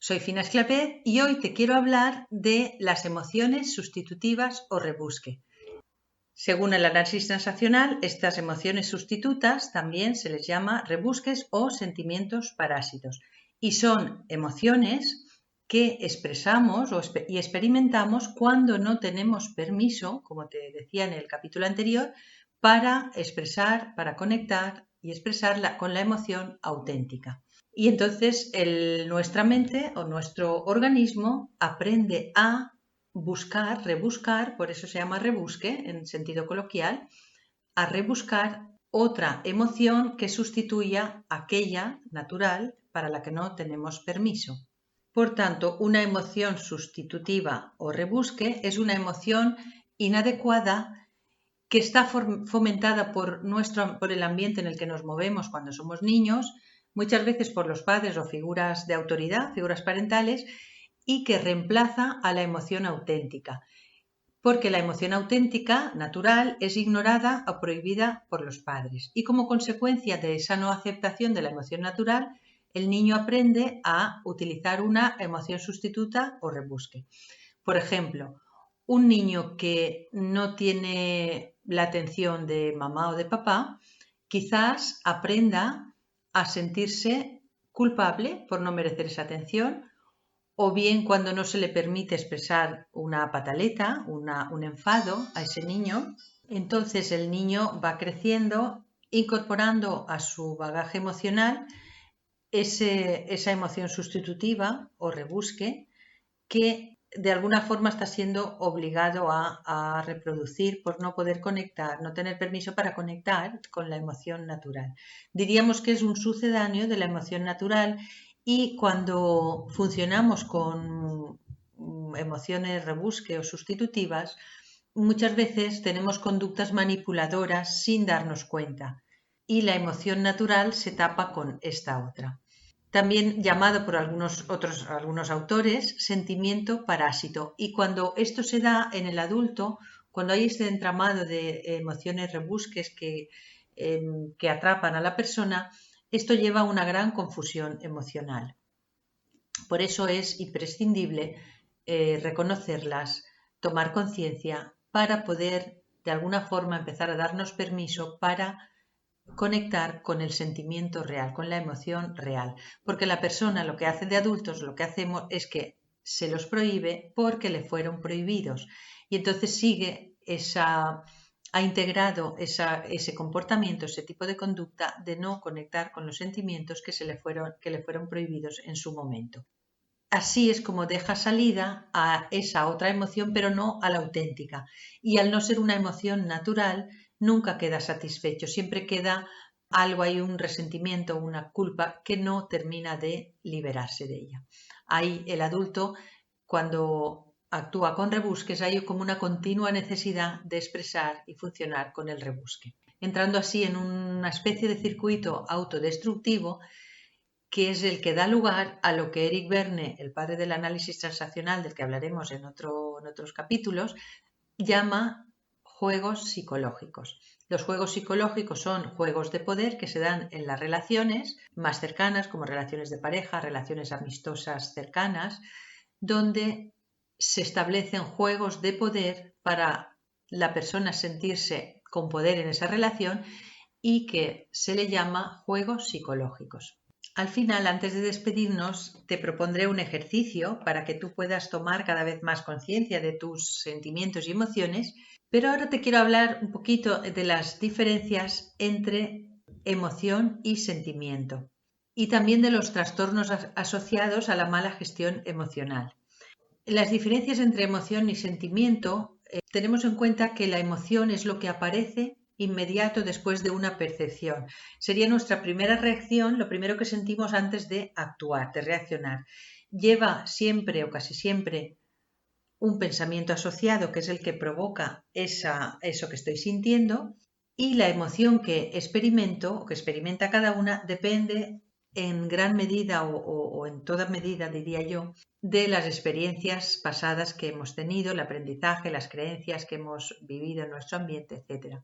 Soy Fina Esclapez y hoy te quiero hablar de las emociones sustitutivas o rebusque. Según el análisis transaccional, estas emociones sustitutas también se les llama rebusques o sentimientos parásitos y son emociones que expresamos y experimentamos cuando no tenemos permiso, como te decía en el capítulo anterior, para expresar, para conectar y expresarla con la emoción auténtica. Y entonces nuestra mente o nuestro organismo aprende a buscar, rebuscar, por eso se llama rebusque en sentido coloquial, a rebuscar otra emoción que sustituya aquella natural para la que no tenemos permiso. Por tanto, una emoción sustitutiva o rebusque es una emoción inadecuada que está fomentada por el ambiente en el que nos movemos cuando somos niños, muchas veces por los padres o figuras de autoridad, figuras parentales, y que reemplaza a la emoción auténtica, porque la emoción auténtica, natural, es ignorada o prohibida por los padres. Y como consecuencia de esa no aceptación de la emoción natural, el niño aprende a utilizar una emoción sustituta o rebusque. Por ejemplo, un niño que no tiene la atención de mamá o de papá, quizás aprenda a sentirse culpable por no merecer esa atención, o bien cuando no se le permite expresar una pataleta, un enfado a ese niño, entonces el niño va creciendo, incorporando a su bagaje emocional esa emoción sustitutiva o rebusque que de alguna forma está siendo obligado a reproducir por no poder conectar, no tener permiso para conectar con la emoción natural. Diríamos que es un sucedáneo de la emoción natural y cuando funcionamos con emociones rebusque o sustitutivas, muchas veces tenemos conductas manipuladoras sin darnos cuenta y la emoción natural se tapa con esta otra. También llamado por algunos autores sentimiento parásito. Y cuando esto se da en el adulto, cuando hay este entramado de emociones rebusques que atrapan a la persona, esto lleva a una gran confusión emocional. Por eso es imprescindible reconocerlas, tomar conciencia para poder de alguna forma empezar a darnos permiso para conectar con el sentimiento real, con la emoción real, porque la persona lo que hace de adultos, lo que hacemos es que se los prohíbe porque le fueron prohibidos y entonces ha integrado ese comportamiento, ese tipo de conducta de no conectar con los sentimientos que le fueron prohibidos en su momento. Así es como deja salida a esa otra emoción, pero no a la auténtica. Y al no ser una emoción natural, nunca queda satisfecho, siempre queda algo ahí, un resentimiento, una culpa que no termina de liberarse de ella. Ahí el adulto, cuando actúa con rebusques, hay como una continua necesidad de expresar y funcionar con el rebusque, entrando así en una especie de circuito autodestructivo que es el que da lugar a lo que Eric Berne, el padre del análisis transaccional, del que hablaremos en otros capítulos, llama juegos psicológicos. Los juegos psicológicos son juegos de poder que se dan en las relaciones más cercanas, como relaciones de pareja, relaciones amistosas cercanas, donde se establecen juegos de poder para la persona sentirse con poder en esa relación y que se le llama juegos psicológicos. Al final, antes de despedirnos, te propondré un ejercicio para que tú puedas tomar cada vez más conciencia de tus sentimientos y emociones, pero ahora te quiero hablar un poquito de las diferencias entre emoción y sentimiento y también de los trastornos asociados a la mala gestión emocional. Las diferencias entre emoción y sentimiento, tenemos en cuenta que la emoción es lo que aparece inmediato después de una percepción. Sería nuestra primera reacción, lo primero que sentimos antes de actuar, de reaccionar. Lleva siempre o casi siempre un pensamiento asociado que es el que provoca eso que estoy sintiendo, y la emoción que experimento o que experimenta cada una depende en gran medida o en toda medida, diría yo, de las experiencias pasadas que hemos tenido, el aprendizaje, las creencias que hemos vivido en nuestro ambiente, etc.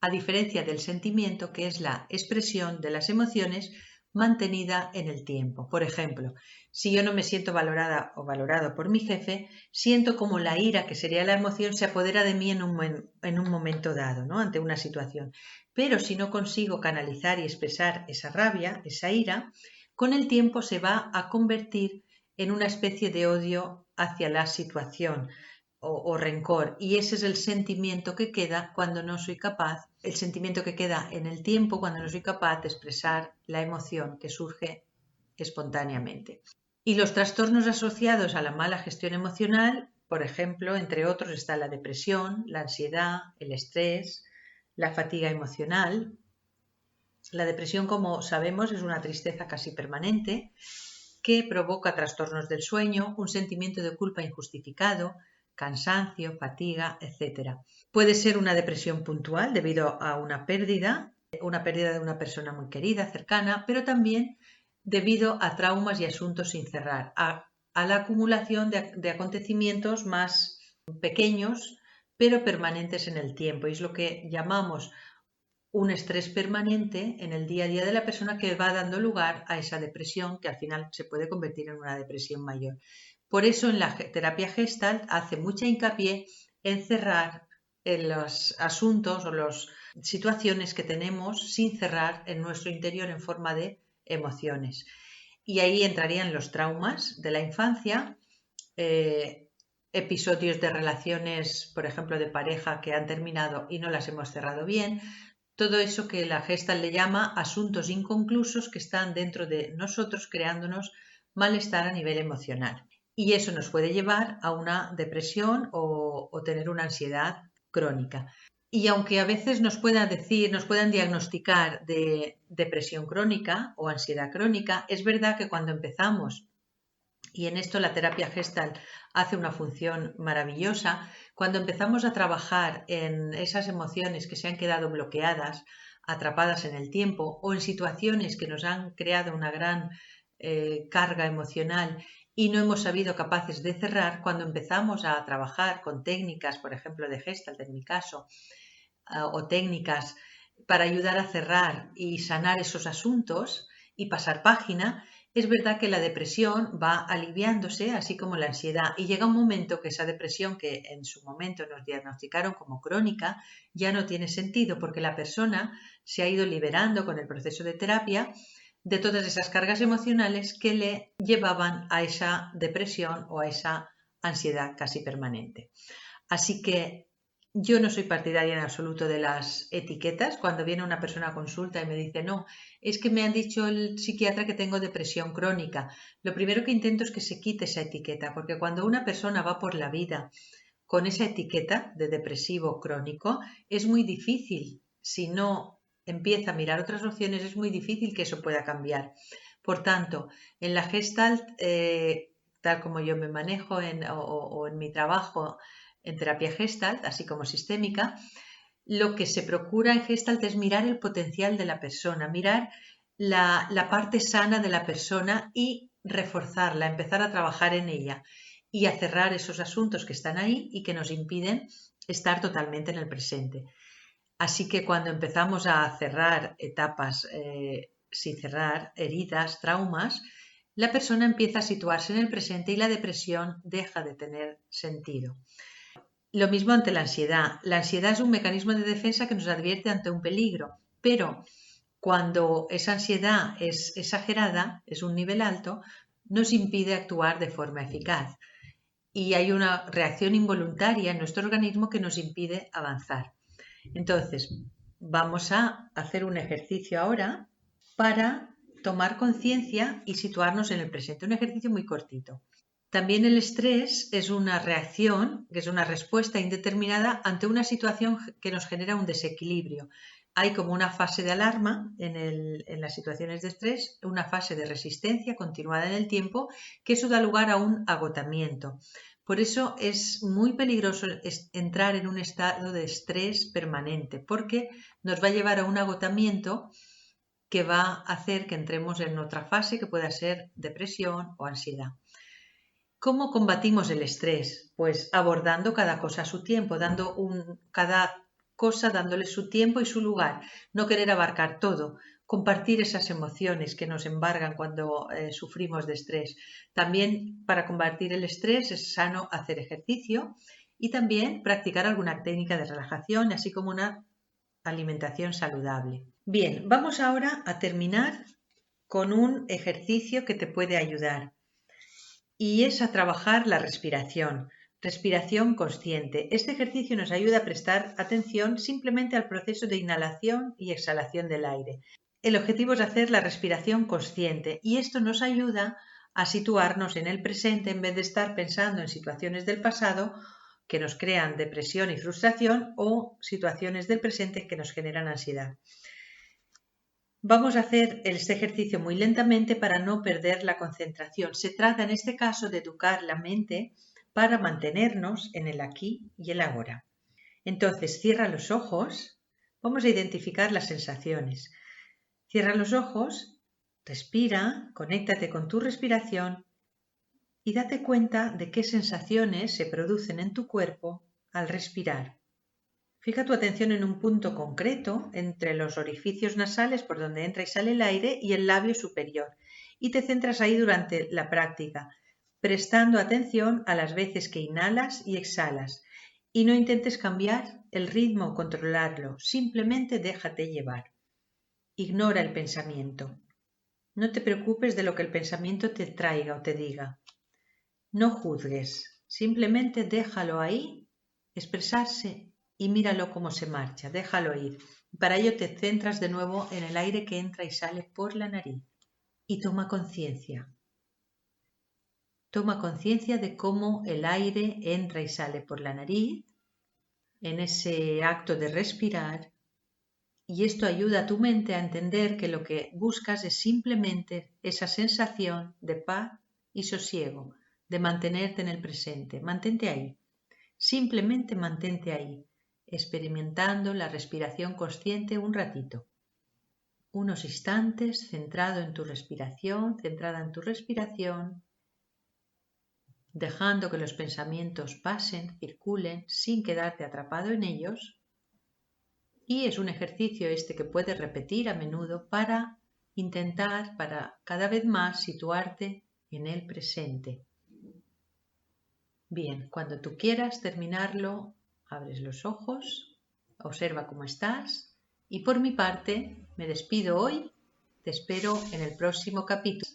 A diferencia del sentimiento, que es la expresión de las emociones mantenida en el tiempo. Por ejemplo, si yo no me siento valorada o valorado por mi jefe, siento como la ira, que sería la emoción, se apodera de mí en un momento dado, ¿no? Ante una situación. Pero si no consigo canalizar y expresar esa rabia, esa ira, con el tiempo se va a convertir en una especie de odio hacia la situación o rencor. Y ese es el sentimiento que queda cuando no soy capaz, el sentimiento que queda en el tiempo cuando no soy capaz de expresar la emoción que surge espontáneamente. Y los trastornos asociados a la mala gestión emocional, por ejemplo, entre otros, está la depresión, la ansiedad, el estrés, la fatiga emocional. La depresión, como sabemos, es una tristeza casi permanente que provoca trastornos del sueño, un sentimiento de culpa injustificado, cansancio, fatiga, etc. Puede ser una depresión puntual debido a una pérdida de una persona muy querida, cercana, pero también debido a traumas y asuntos sin cerrar, a la acumulación de acontecimientos más pequeños, pero permanentes en el tiempo. Y es lo que llamamos un estrés permanente en el día a día de la persona que va dando lugar a esa depresión que al final se puede convertir en una depresión mayor. Por eso en la terapia Gestalt hace mucha hincapié en cerrar en los asuntos o las situaciones que tenemos sin cerrar en nuestro interior en forma de emociones. Y ahí entrarían los traumas de la infancia, episodios de relaciones, por ejemplo, de pareja que han terminado y no las hemos cerrado bien, todo eso que la Gestalt le llama asuntos inconclusos que están dentro de nosotros creándonos malestar a nivel emocional. Y eso nos puede llevar a una depresión o tener una ansiedad crónica. Y aunque a veces nos puedan diagnosticar de depresión crónica o ansiedad crónica, es verdad que cuando empezamos, y en esto la terapia Gestalt hace una función maravillosa, cuando empezamos a trabajar en esas emociones que se han quedado bloqueadas, atrapadas en el tiempo o en situaciones que nos han creado una gran carga emocional y no hemos sabido capaces de cerrar, cuando empezamos a trabajar con técnicas, por ejemplo, de Gestalt en mi caso, o técnicas para ayudar a cerrar y sanar esos asuntos y pasar página, es verdad que la depresión va aliviándose, así como la ansiedad, y llega un momento que esa depresión que en su momento nos diagnosticaron como crónica ya no tiene sentido porque la persona se ha ido liberando con el proceso de terapia de todas esas cargas emocionales que le llevaban a esa depresión o a esa ansiedad casi permanente. Así que yo no soy partidaria en absoluto de las etiquetas. Cuando viene una persona a consulta y me dice, no, es que me han dicho el psiquiatra que tengo depresión crónica, lo primero que intento es que se quite esa etiqueta, porque cuando una persona va por la vida con esa etiqueta de depresivo crónico, es muy difícil, si no empieza a mirar otras opciones, es muy difícil que eso pueda cambiar. Por tanto, en la Gestalt, tal como yo me manejo o en mi trabajo, en terapia Gestalt, así como sistémica, lo que se procura en Gestalt es mirar el potencial de la persona, mirar la parte sana de la persona y reforzarla, empezar a trabajar en ella y a cerrar esos asuntos que están ahí y que nos impiden estar totalmente en el presente. Así que cuando empezamos a cerrar etapas, sin cerrar heridas, traumas, la persona empieza a situarse en el presente y la depresión deja de tener sentido. Lo mismo ante la ansiedad. La ansiedad es un mecanismo de defensa que nos advierte ante un peligro, pero cuando esa ansiedad es exagerada, es un nivel alto, nos impide actuar de forma eficaz. Y hay una reacción involuntaria en nuestro organismo que nos impide avanzar. Entonces, vamos a hacer un ejercicio ahora para tomar conciencia y situarnos en el presente. Un ejercicio muy cortito. También el estrés es una reacción, que es una respuesta indeterminada ante una situación que nos genera un desequilibrio. Hay como una fase de alarma en las situaciones de estrés, una fase de resistencia continuada en el tiempo, que eso da lugar a un agotamiento. Por eso es muy peligroso entrar en un estado de estrés permanente, porque nos va a llevar a un agotamiento que va a hacer que entremos en otra fase que pueda ser depresión o ansiedad. ¿Cómo combatimos el estrés? Pues abordando cada cosa a su tiempo, cada cosa dándole su tiempo y su lugar, no querer abarcar todo. compartir esas emociones que nos embargan cuando sufrimos de estrés. También para combatir el estrés es sano hacer ejercicio y también practicar alguna técnica de relajación, así como una alimentación saludable. Bien, vamos ahora a terminar con un ejercicio que te puede ayudar y es a trabajar la respiración. Respiración consciente. Este ejercicio nos ayuda a prestar atención simplemente al proceso de inhalación y exhalación del aire. El objetivo es hacer la respiración consciente y esto nos ayuda a situarnos en el presente en vez de estar pensando en situaciones del pasado que nos crean depresión y frustración o situaciones del presente que nos generan ansiedad. Vamos a hacer este ejercicio muy lentamente para no perder la concentración. Se trata en este caso de educar la mente para mantenernos en el aquí y el ahora. Entonces, cierra los ojos. Vamos a identificar las sensaciones. Cierra los ojos, respira, conéctate con tu respiración y date cuenta de qué sensaciones se producen en tu cuerpo al respirar. Fija tu atención en un punto concreto entre los orificios nasales por donde entra y sale el aire y el labio superior y te centras ahí durante la práctica, prestando atención a las veces que inhalas y exhalas y no intentes cambiar el ritmo o controlarlo, simplemente déjate llevar. Ignora el pensamiento. No te preocupes de lo que el pensamiento te traiga o te diga. No juzgues, simplemente déjalo ahí, expresarse y míralo cómo se marcha, déjalo ir. Para ello te centras de nuevo en el aire que entra y sale por la nariz y toma conciencia. Toma conciencia de cómo el aire entra y sale por la nariz en ese acto de respirar y esto ayuda a tu mente a entender que lo que buscas es simplemente esa sensación de paz y sosiego, de mantenerte en el presente. Mantente ahí, simplemente mantente ahí, experimentando la respiración consciente un ratito. Unos instantes centrado en tu respiración, centrada en tu respiración, dejando que los pensamientos pasen, circulen, sin quedarte atrapado en ellos. Y es un ejercicio este que puedes repetir a menudo para intentar, para cada vez más situarte en el presente. Bien, cuando tú quieras terminarlo, abres los ojos, observa cómo estás y por mi parte me despido hoy, te espero en el próximo capítulo.